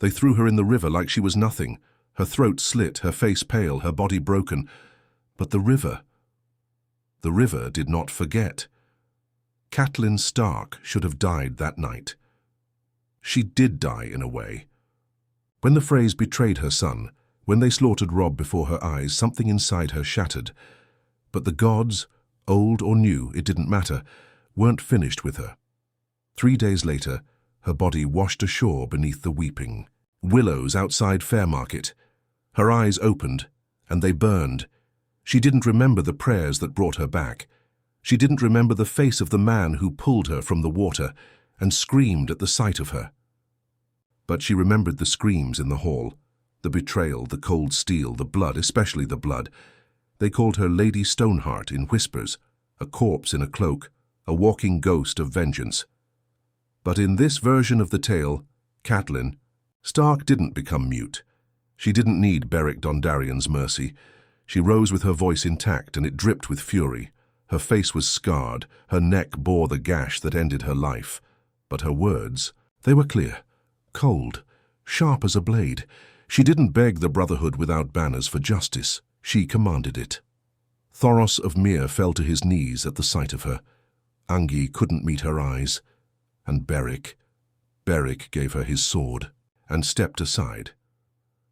They threw her in the river like she was nothing, her throat slit, her face pale, her body broken. But the river did not forget. Catelyn Stark should have died that night. She did die in a way. When the Freys betrayed her son, when they slaughtered Robb before her eyes, something inside her shattered. But the gods, old or new, it didn't matter, weren't finished with her. 3 days later, her body washed ashore beneath the weeping willows outside Fairmarket. Her eyes opened, and they burned. She didn't remember the prayers that brought her back. She didn't remember the face of the man who pulled her from the water and screamed at the sight of her. But she remembered the screams in the hall, the betrayal, the cold steel, the blood, especially the blood. They called her Lady Stoneheart in whispers, a corpse in a cloak, a walking ghost of vengeance. But in this version of the tale, Catelyn Stark didn't become mute. She didn't need Beric Dondarrion's mercy. She rose with her voice intact, and it dripped with fury. Her face was scarred, her neck bore the gash that ended her life. But her words, they were clear, cold, sharp as a blade. She didn't beg the Brotherhood without banners for justice. She commanded it. Thoros of Myr fell to his knees at the sight of her. Angie couldn't meet her eyes. And Beric gave her his sword and stepped aside.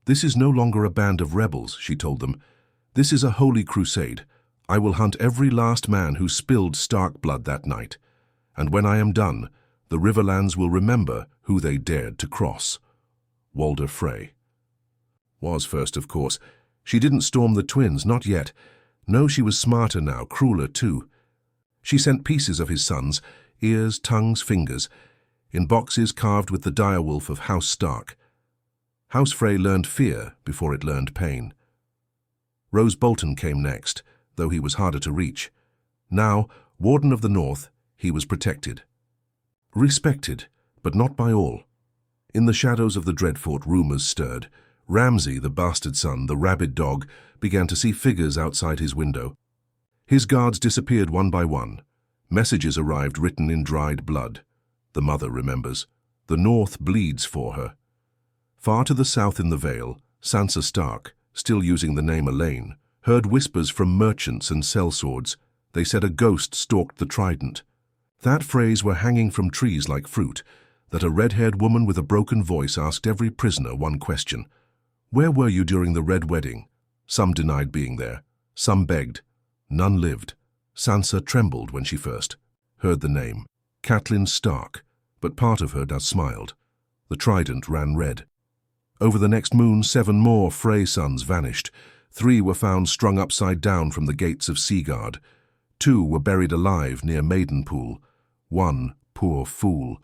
"This is no longer a band of rebels," she told them. "This is a holy crusade. I will hunt every last man who spilled Stark blood that night. And when I am done, the Riverlands will remember who they dared to cross." Walder Frey was first, of course. She didn't storm the twins, not yet. No, she was smarter now, crueler too. She sent pieces of his sons, ears, tongues, fingers, in boxes carved with the direwolf of House Stark. House Frey learned fear before it learned pain. Rose Bolton came next, though he was harder to reach. Now, Warden of the North, he was protected. Respected, but not by all. In the shadows of the Dreadfort, rumors stirred. Ramsay, the bastard son, the rabid dog, began to see figures outside his window. His guards disappeared one by one. Messages arrived written in dried blood. The mother remembers. The North bleeds for her. Far to the south in the Vale, Sansa Stark, still using the name Elaine, heard whispers from merchants and sellswords. They said a ghost stalked the Trident. That phrase were hanging from trees like fruit, that a red-haired woman with a broken voice asked every prisoner one question. "Where were you during the Red Wedding?" Some denied being there. Some begged. None lived. Sansa trembled when she first heard the name. Catelyn Stark, but part of her now smiled. The Trident ran red. Over the next moon, 7 more Frey sons vanished. 3 were found strung upside down from the gates of Seaguard. 2 were buried alive near Maidenpool. 1, poor fool,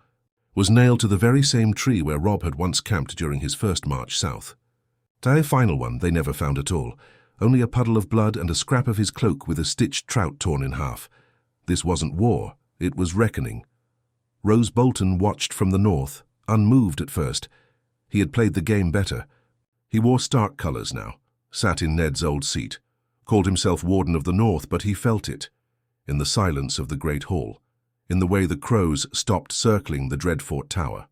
was nailed to the very same tree where Robb had once camped during his first march south. The final one they never found at all, only a puddle of blood and a scrap of his cloak with a stitched trout torn in half. This wasn't war, it was reckoning. Rose Bolton watched from the north, unmoved at first. He had played the game better. He wore Stark colours now, sat in Ned's old seat, called himself Warden of the North, but he felt it, in the silence of the great hall, in the way the crows stopped circling the Dreadfort Tower.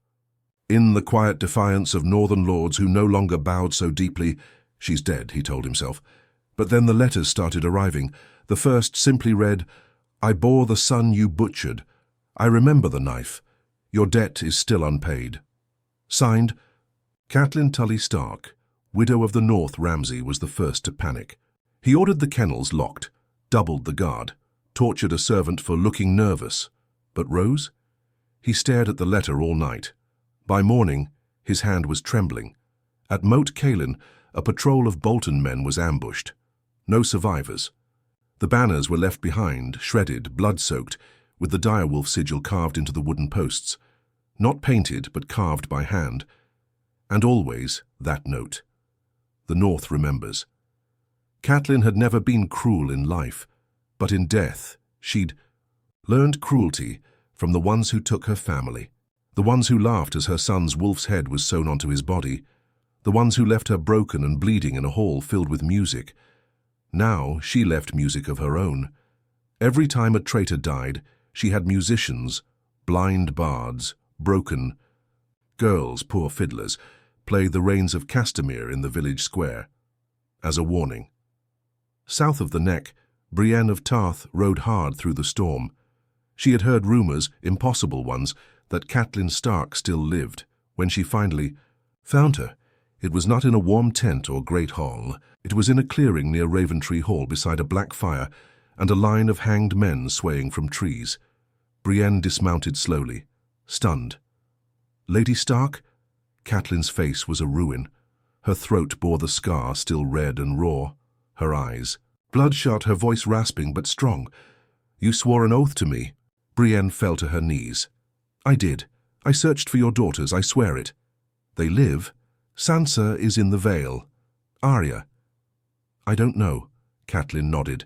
In the quiet defiance of northern lords who no longer bowed so deeply. She's dead, he told himself. But then the letters started arriving. The first simply read, "I bore the son you butchered. I remember the knife. Your debt is still unpaid." Signed, Catelyn Tully Stark, widow of the North. Ramsay was the first to panic. He ordered the kennels locked, doubled the guard, tortured a servant for looking nervous. But Rose? He stared at the letter all night. By morning, his hand was trembling. At Moat Cailin, a patrol of Bolton men was ambushed. No survivors. The banners were left behind, shredded, blood-soaked, with the direwolf sigil carved into the wooden posts. Not painted, but carved by hand. And always that note. The North remembers. Catelyn had never been cruel in life, but in death she'd learned cruelty from the ones who took her family, the ones who laughed as her son's wolf's head was sewn onto his body, the ones who left her broken and bleeding in a hall filled with music. Now she left music of her own. Every time a traitor died, she had musicians, blind bards, broken girls, poor fiddlers, play The Rains of Castamere in the village square, as a warning. South of the Neck, Brienne of Tarth rode hard through the storm. She had heard rumors, impossible ones, that Catelyn Stark still lived. When she finally found her, it was not in a warm tent or great hall. It was in a clearing near Raventree Hall beside a black fire and a line of hanged men swaying from trees. Brienne dismounted slowly, stunned. "Lady Stark?" Catelyn's face was a ruin. Her throat bore the scar, still red and raw. Her eyes bloodshot, her voice rasping but strong. "You swore an oath to me." Brienne fell to her knees. "I did. I searched for your daughters, I swear it. They live. Sansa is in the Vale. Arya." "I don't know," Catelyn nodded.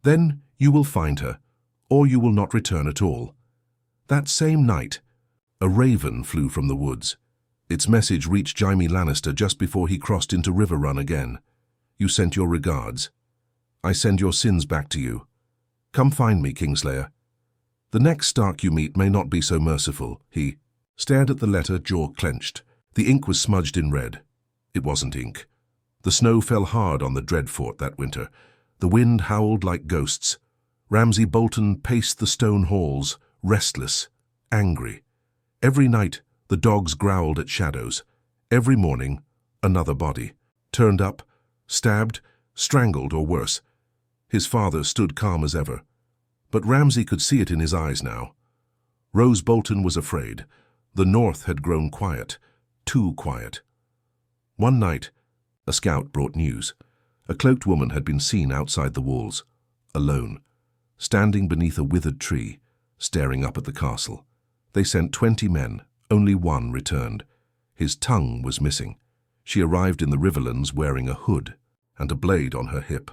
"Then you will find her, or you will not return at all." That same night, a raven flew from the woods. Its message reached Jaime Lannister just before he crossed into River Run again. "You sent your regards. I send your sins back to you. Come find me, Kingslayer. The next Stark you meet may not be so merciful." He stared at the letter, jaw clenched. The ink was smudged in red. It wasn't ink. The snow fell hard on the Dreadfort that winter. The wind howled like ghosts. Ramsay Bolton paced the stone halls, restless, angry. Every night, the dogs growled at shadows. Every morning, another body. Turned up, stabbed, strangled, or worse. His father stood calm as ever. But Ramsay could see it in his eyes now. Rose Bolton was afraid. The North had grown quiet, too quiet. One night, a scout brought news. A cloaked woman had been seen outside the walls, alone, standing beneath a withered tree, staring up at the castle. They sent 20 men. Only one returned. His tongue was missing. She arrived in the Riverlands wearing a hood and a blade on her hip.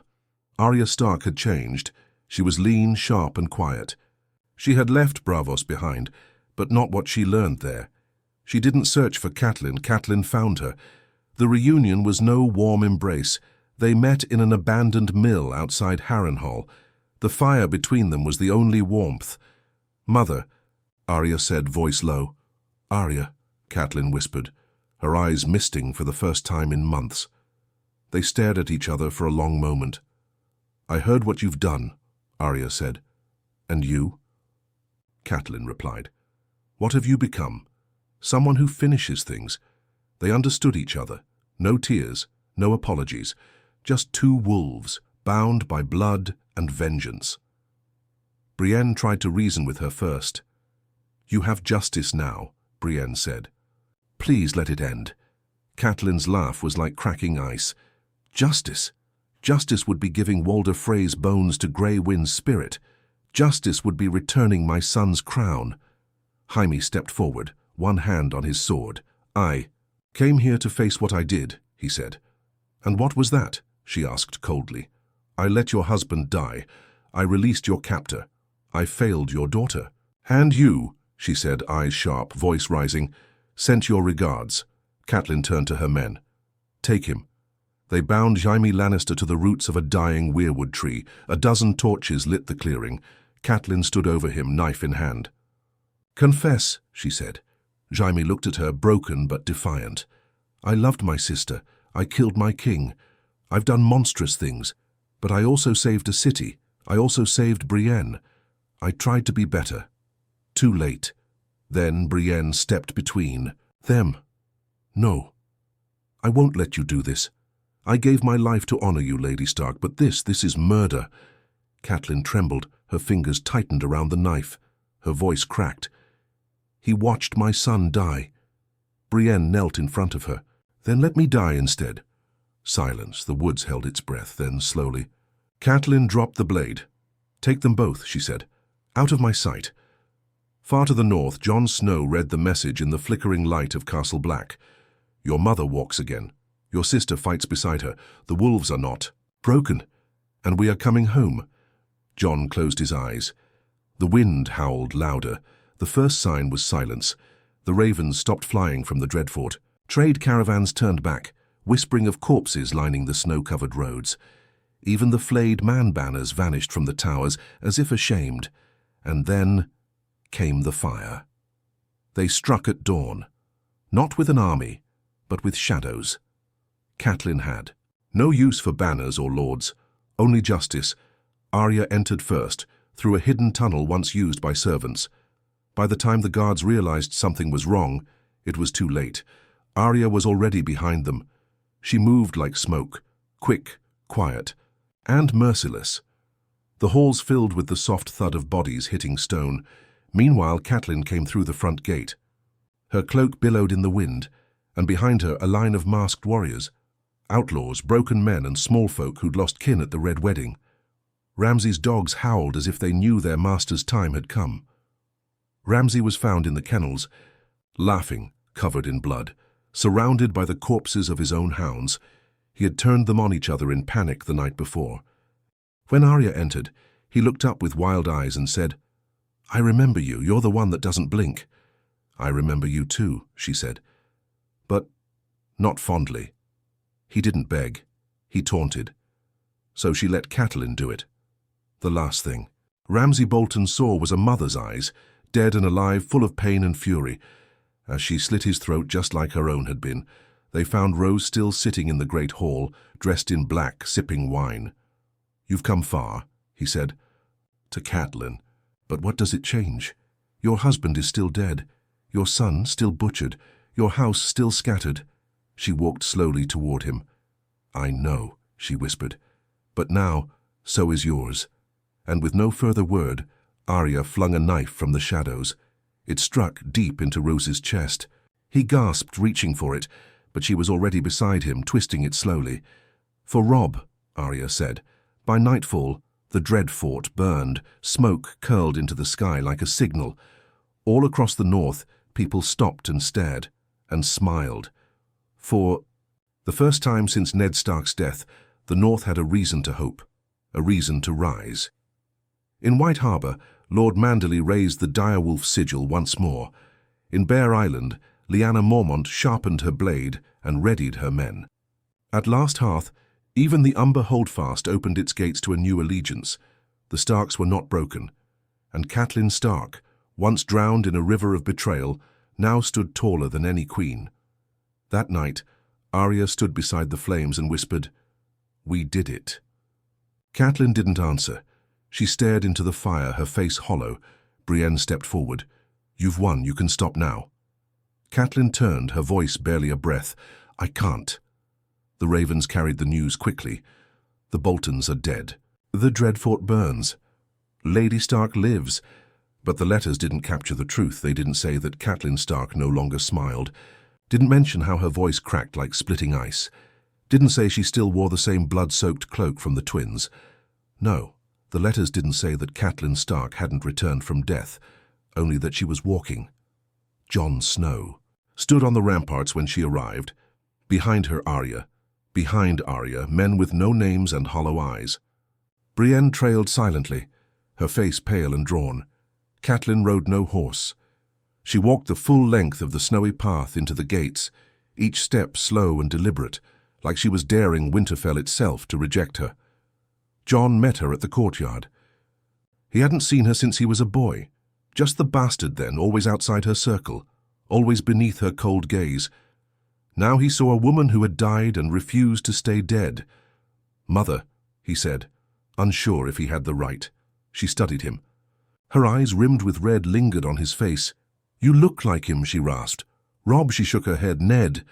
Arya Stark had changed. She was lean, sharp, and quiet. She had left Braavos behind, but not what she learned there. She didn't search for Catelyn. Catelyn found her. The reunion was no warm embrace. They met in an abandoned mill outside Harrenhal. The fire between them was the only warmth. "Mother," Arya said, voice low. "Arya," Catelyn whispered, her eyes misting for the first time in months. They stared at each other for a long moment. "I heard what you've done," Arya said. "And you?" Catelyn replied. "What have you become? Someone who finishes things." They understood each other. No tears, no apologies. Just two wolves, bound by blood and vengeance. Brienne tried to reason with her first. "You have justice now," Brienne said. "Please let it end." Catelyn's laugh was like cracking ice. "Justice? Justice would be giving Walder Frey's bones to Grey Wind's spirit. Justice would be returning my son's crown." Jaime stepped forward, one hand on his sword. "I came here to face what I did," he said. "And what was that?" she asked coldly. "I let your husband die. I released your captor. I failed your daughter. And you," she said, eyes sharp, voice rising, "sent your regards." Catelyn turned to her men. "Take him." They bound Jaime Lannister to the roots of a dying weirwood tree. A dozen torches lit the clearing. Catelyn stood over him, knife in hand. "Confess," she said. Jaime looked at her, broken but defiant. "I loved my sister. I killed my king. I've done monstrous things. But I also saved a city. I also saved Brienne. I tried to be better. Too late." Then Brienne stepped between them. "No. I won't let you do this. I gave my life to honor you, Lady Stark, but this is murder." Catelyn trembled, her fingers tightened around the knife. Her voice cracked. "He watched my son die." Brienne knelt in front of her. "Then let me die instead." Silence. The woods held its breath. Then, slowly, Catelyn dropped the blade. "Take them both," she said. "Out of my sight." Far to the north, Jon Snow read the message in the flickering light of Castle Black. "Your mother walks again. Your sister fights beside her. The wolves are not broken. And we are coming home." Jon closed his eyes. The wind howled louder. The first sign was silence. The ravens stopped flying from the Dreadfort. Trade caravans turned back, whispering of corpses lining the snow-covered roads. Even the flayed man banners vanished from the towers, as if ashamed. And then came the fire. They struck at dawn. Not with an army, but with shadows. Catelyn had. No use for banners or lords, only justice. Arya entered first, through a hidden tunnel once used by servants. By the time the guards realized something was wrong, it was too late. Arya was already behind them. She moved like smoke, quick, quiet, and merciless. The halls filled with the soft thud of bodies hitting stone. Meanwhile, Catelyn came through the front gate. Her cloak billowed in the wind, and behind her a line of masked warriors. Outlaws, broken men, and small folk who'd lost kin at the Red Wedding. Ramsay's dogs howled as if they knew their master's time had come. Ramsay was found in the kennels, laughing, covered in blood, surrounded by the corpses of his own hounds. He had turned them on each other in panic the night before. When Arya entered, he looked up with wild eyes and said, "I remember you. You're the one that doesn't blink." "I remember you too," she said. But not fondly. He didn't beg. He taunted. So she let Catelyn do it. The last thing Ramsay Bolton saw was a mother's eyes, dead and alive, full of pain and fury. As she slit his throat just like her own had been, they found Rose still sitting in the great hall, dressed in black, sipping wine. "You've come far," he said. To Catelyn, "But what does it change? Your husband is still dead, your son still butchered, your house still scattered." She walked slowly toward him. "I know," she whispered, "but now, so is yours." And with no further word, Arya flung a knife from the shadows. It struck deep into Rose's chest. He gasped, reaching for it, but she was already beside him, twisting it slowly. "For Robb," Arya said. By nightfall, the Dreadfort burned. Smoke curled into the sky like a signal. All across the north, people stopped and stared, and smiled. For the first time since Ned Stark's death, the north had a reason to hope, a reason to rise. In White Harbour, Lord Manderley raised the direwolf sigil once more. In Bear Island, Lyanna Mormont sharpened her blade and readied her men. At Last Hearth, even the Umber Holdfast opened its gates to a new allegiance. The Starks were not broken, and Catelyn Stark, once drowned in a river of betrayal, now stood taller than any queen. That night, Arya stood beside the flames and whispered, "We did it." Catelyn didn't answer. She stared into the fire, her face hollow. Brienne stepped forward. "You've won. You can stop now." Catelyn turned, her voice barely a breath. "I can't." The ravens carried the news quickly. "The Boltons are dead. The Dreadfort burns. Lady Stark lives." But the letters didn't capture the truth. They didn't say that Catelyn Stark no longer smiled. Didn't mention how her voice cracked like splitting ice. Didn't say she still wore the same blood-soaked cloak from the twins. No, the letters didn't say that Catelyn Stark hadn't returned from death, only that she was walking. Jon Snow stood on the ramparts when she arrived. Behind her, Arya. Behind Arya, men with no names and hollow eyes. Brienne trailed silently, her face pale and drawn. Catelyn rode no horse. She walked the full length of the snowy path into the gates, each step slow and deliberate, like she was daring Winterfell itself to reject her. Jon met her at the courtyard. He hadn't seen her since he was a boy, just the bastard then, always outside her circle, always beneath her cold gaze. Now he saw a woman who had died and refused to stay dead. "Mother," he said, unsure if he had the right. She studied him. Her eyes, rimmed with red, lingered on his face. "You look like him," she rasped. "Robb," she shook her head. "Ned."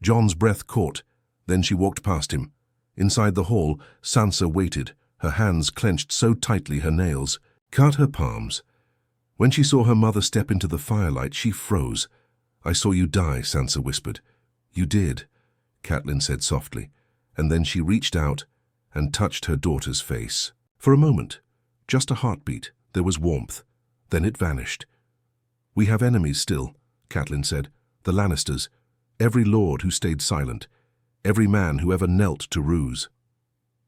Jon's breath caught. Then she walked past him. Inside the hall, Sansa waited, her hands clenched so tightly her nails cut her palms. When she saw her mother step into the firelight, she froze. "I saw you die," Sansa whispered. "You did," Catelyn said softly, and then she reached out and touched her daughter's face. For a moment, just a heartbeat, there was warmth. Then it vanished. "We have enemies still," Catelyn said. "The Lannisters. Every lord who stayed silent. Every man who ever knelt to ruse."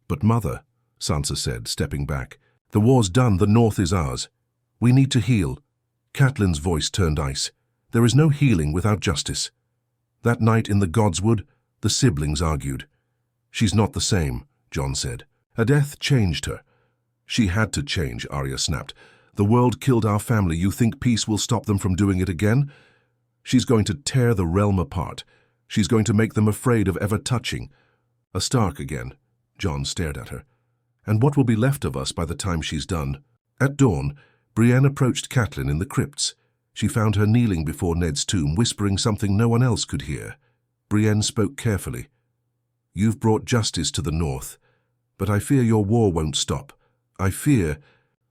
"But Mother," Sansa said, stepping back, "the war's done. The North is ours. We need to heal." Catelyn's voice turned ice. "There is no healing without justice." That night in the Godswood, the siblings argued. "She's not the same," Jon said. "A death changed her." "She had to change," Arya snapped. "The world killed our family. You think peace will stop them from doing it again?" "She's going to tear the realm apart. She's going to make them afraid of ever touching. A Stark again. Jon stared at her. And what will be left of us by the time she's done? At dawn, Brienne approached Catelyn in the crypts. She found her kneeling before Ned's tomb, whispering something no one else could hear. Brienne spoke carefully. You've brought justice to the north, but I fear your war won't stop. I fear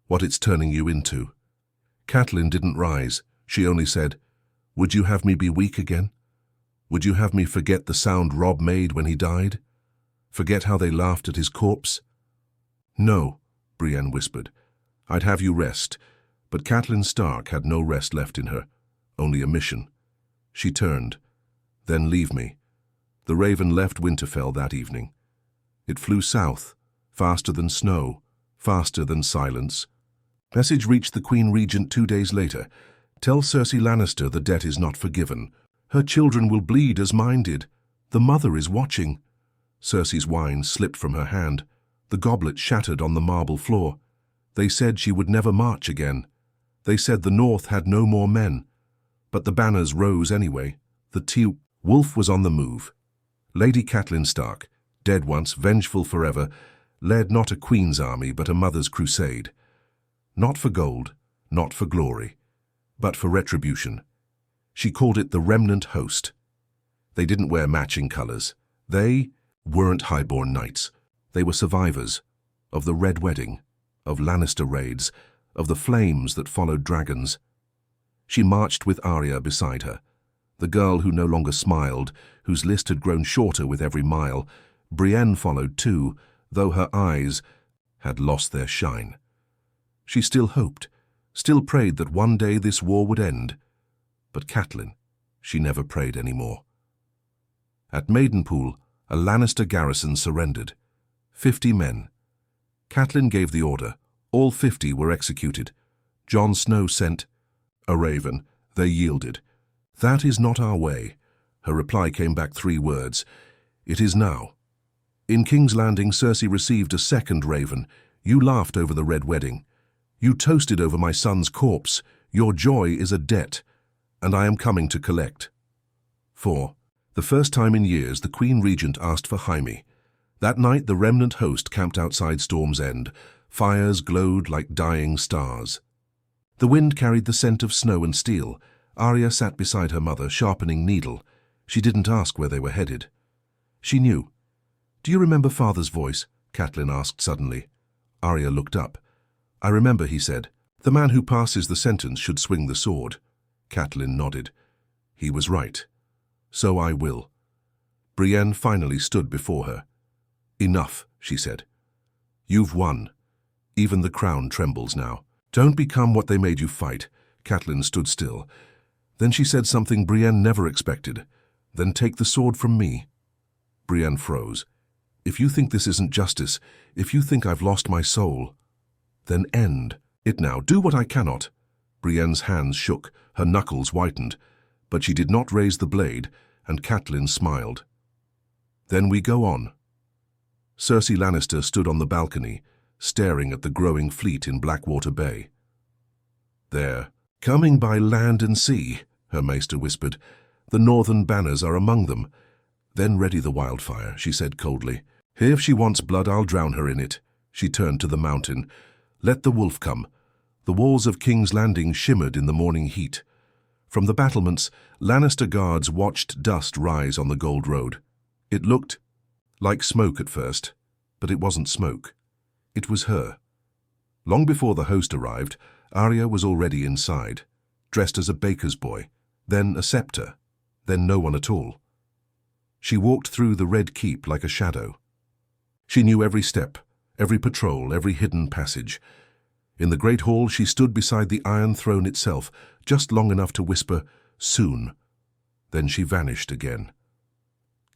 what it's turning you into. Catelyn didn't rise. She only said, Would you have me be weak again? Would you have me forget the sound Robb made when he died? Forget how they laughed at his corpse? No, Brienne whispered. I'd have you rest, but Catelyn Stark had no rest left in her, only a mission. She turned. Then leave me. The Raven left Winterfell that evening. It flew south, faster than snow, faster than silence. Message reached the Queen Regent 2 days later. Tell Cersei Lannister the debt is not forgiven. Her children will bleed as mine did. The mother is watching. Cersei's wine slipped from her hand. The goblet shattered on the marble floor. They said she would never march again. They said the North had no more men. But the banners rose anyway. The Wolf was on the move. Lady Catelyn Stark, dead once, vengeful forever, led not a queen's army but a mother's crusade. Not for gold, not for glory, but for retribution. She called it the Remnant Host. They didn't wear matching colors. They weren't highborn knights. They were survivors of the Red Wedding, of Lannister raids, of the flames that followed dragons. She marched with Arya beside her, the girl who no longer smiled, whose list had grown shorter with every mile. Brienne followed too, though her eyes had lost their shine. She still hoped, still prayed that one day this war would end. But Catelyn, she never prayed any more. At Maidenpool, a Lannister garrison surrendered. 50 men. Catelyn gave the order. All 50 were executed. Jon Snow sent a raven. They yielded. That is not our way. Her reply came back 3 words. It is now. In King's Landing, Cersei received a second raven. You laughed over the Red Wedding. You toasted over my son's corpse. Your joy is a debt, and I am coming to collect. 4. The first time in years, the Queen Regent asked for Jaime. That night, the remnant host camped outside Storm's End. Fires glowed like dying stars. The wind carried the scent of snow and steel. Arya sat beside her mother, sharpening needle. She didn't ask where they were headed. She knew. Do you remember Father's voice? Catelyn asked suddenly. Arya looked up. I remember, he said. The man who passes the sentence should swing the sword. Catelyn nodded. He was right. So I will. Brienne finally stood before her. Enough, she said. You've won. Even the crown trembles now. Don't become what they made you fight. Catelyn stood still. Then she said something Brienne never expected. Then take the sword from me. Brienne froze. If you think this isn't justice, if you think I've lost my soul, then end it now. Do what I cannot. Brienne's hands shook, her knuckles whitened, but she did not raise the blade, and Catelyn smiled. Then we go on. Cersei Lannister stood on the balcony, staring at the growing fleet in Blackwater Bay. There, coming by land and sea, her maester whispered. The northern banners are among them. Then ready the wildfire, she said coldly. If she wants blood, I'll drown her in it. She turned to the mountain. Let the wolf come. The walls of King's Landing shimmered in the morning heat. From the battlements, Lannister guards watched dust rise on the gold road. It looked like smoke at first, but it wasn't smoke. It was her. Long before the host arrived, Arya was already inside, dressed as a baker's boy, then a scepter, then no one at all. She walked through the Red Keep like a shadow. She knew every step, every patrol, every hidden passage. In the great hall, she stood beside the Iron Throne itself, just long enough to whisper, soon. Then she vanished again.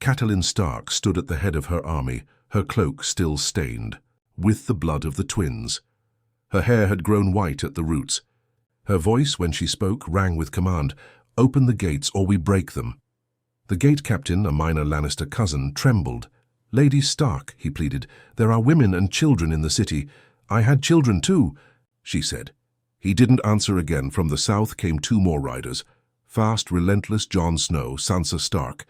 Catelyn Stark stood at the head of her army, her cloak still stained, with the blood of the twins. Her hair had grown white at the roots. Her voice, when she spoke, rang with command. Open the gates or we break them. The gate captain, a minor Lannister cousin, trembled. Lady Stark, he pleaded, there are women and children in the city. I had children too, she said. He didn't answer again. From the south came 2 more riders. Fast, relentless Jon Snow, Sansa Stark.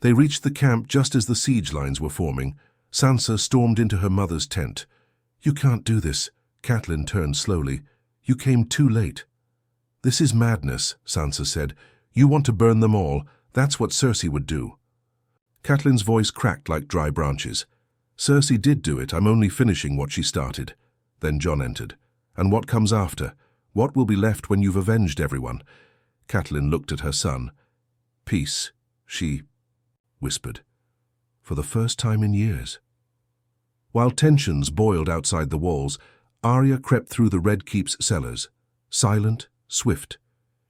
They reached the camp just as the siege lines were forming. Sansa stormed into her mother's tent. "You can't do this." Catelyn turned slowly. "You came too late." "This is madness," Sansa said. "You want to burn them all. That's what Cersei would do." Catelyn's voice cracked like dry branches. "Cersei did do it. I'm only finishing what she started." Then Jon entered. "And what comes after? What will be left when you've avenged everyone?" Catelyn looked at her son. "Peace," she whispered, "for the first time in years." While tensions boiled outside the walls, Arya crept through the Red Keep's cellars, silent, swift.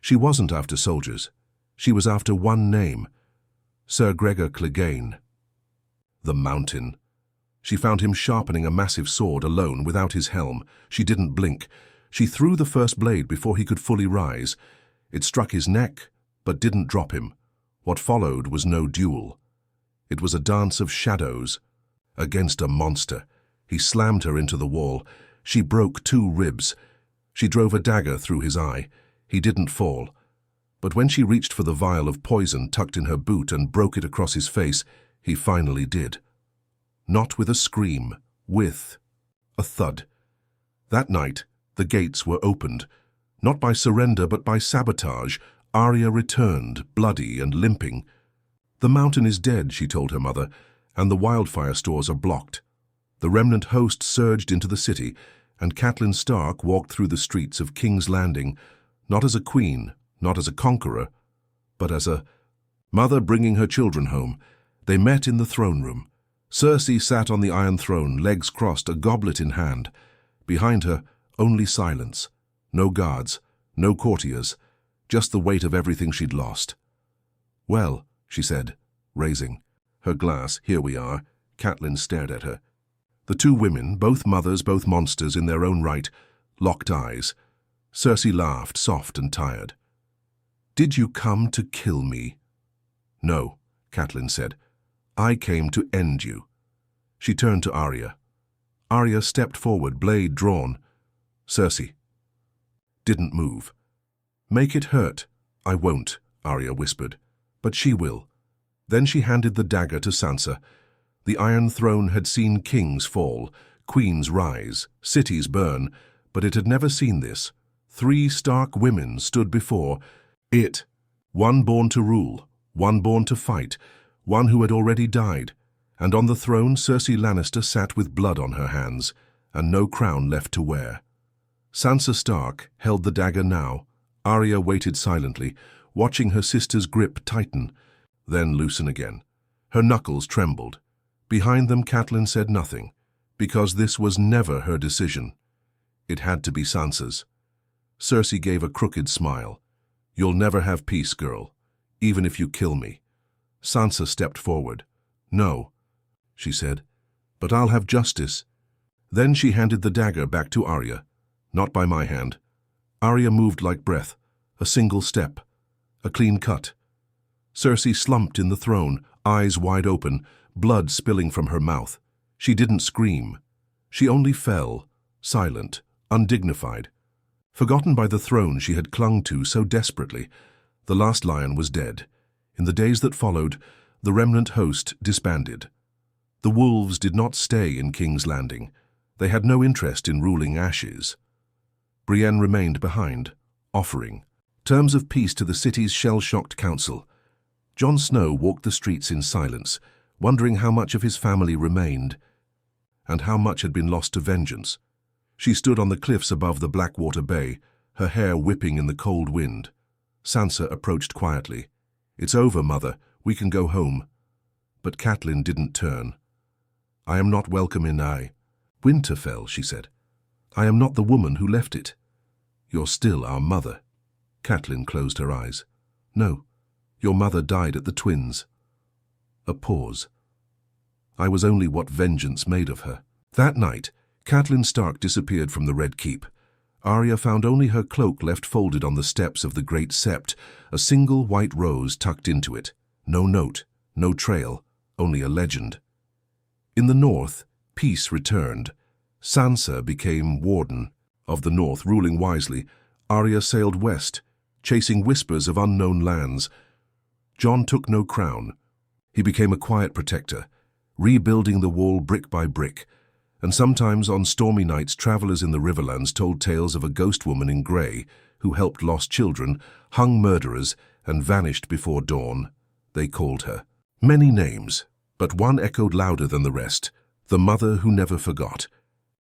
She wasn't after soldiers. She was after one name, Sir Gregor Clegane. The Mountain. She found him sharpening a massive sword alone without his helm. She didn't blink. She threw the first blade before he could fully rise. It struck his neck, but didn't drop him. What followed was no duel. It was a dance of shadows against a monster. He slammed her into the wall. She broke 2 ribs. She drove a dagger through his eye. He didn't fall. But when she reached for the vial of poison tucked in her boot and broke it across his face, he finally did. Not with a scream, with a thud. That night, the gates were opened. Not by surrender, but by sabotage. Arya returned, bloody and limping. "The mountain is dead," she told her mother, "and the wildfire stores are blocked." The remnant host surged into the city, and Catelyn Stark walked through the streets of King's Landing, not as a queen, not as a conqueror, but as a mother bringing her children home. They met in the throne room. Cersei sat on the Iron Throne, legs crossed, a goblet in hand. Behind her, only silence. No guards, no courtiers, just the weight of everything she'd lost. "Well," she said, raising her glass. "Here we are." Catelyn stared at her. The 2 women, both mothers, both monsters in their own right, locked eyes. Cersei laughed, soft and tired. "Did you come to kill me?" "No," Catelyn said. "I came to end you." She turned to Arya. Arya stepped forward, blade drawn. Cersei didn't move. "Make it hurt." "I won't," Arya whispered. "But she will." Then she handed the dagger to Sansa. The Iron Throne had seen kings fall, queens rise, cities burn, but it had never seen this. 3 stark women stood before it. One born to rule, one born to fight, one who had already died. And on the throne, Cersei Lannister sat with blood on her hands, and no crown left to wear. Sansa Stark held the dagger now. Arya waited silently, watching her sister's grip tighten, then loosen again. Her knuckles trembled. Behind them, Catelyn said nothing, because this was never her decision. It had to be Sansa's. Cersei gave a crooked smile. "You'll never have peace, girl, even if you kill me." Sansa stepped forward. "No," she said, "but I'll have justice." Then she handed the dagger back to Arya. "Not by my hand." Arya moved like breath, a single step, a clean cut. Cersei slumped in the throne, eyes wide open, blood spilling from her mouth. She didn't scream. She only fell, silent, undignified. Forgotten by the throne she had clung to so desperately. The last lion was dead. In the days that followed, the remnant host disbanded. The wolves did not stay in King's Landing. They had no interest in ruling ashes. Brienne remained behind, offering terms of peace to the city's shell-shocked council. Jon Snow walked the streets in silence, wondering how much of his family remained and how much had been lost to vengeance. She stood on the cliffs above the Blackwater Bay, her hair whipping in the cold wind. Sansa approached quietly. "It's over, Mother. We can go home." But Catelyn didn't turn. "I am not welcome in Winterfell," she said. "I am not the woman who left it. You're still our mother." Catelyn closed her eyes. "No, your mother died at the Twins." A pause. "I was only what vengeance made of her." That night, Catelyn Stark disappeared from the Red Keep. Arya found only her cloak left folded on the steps of the Great Sept, a single white rose tucked into it. No note, no trail, only a legend. In the north, peace returned. Sansa became warden of the north, ruling wisely. Arya sailed west, chasing whispers of unknown lands. Jon took no crown. He became a quiet protector, rebuilding the wall brick by brick, and sometimes on stormy nights travelers in the Riverlands told tales of a ghost woman in grey who helped lost children, hung murderers, and vanished before dawn. They called her many names, but one echoed louder than the rest: the mother who never forgot.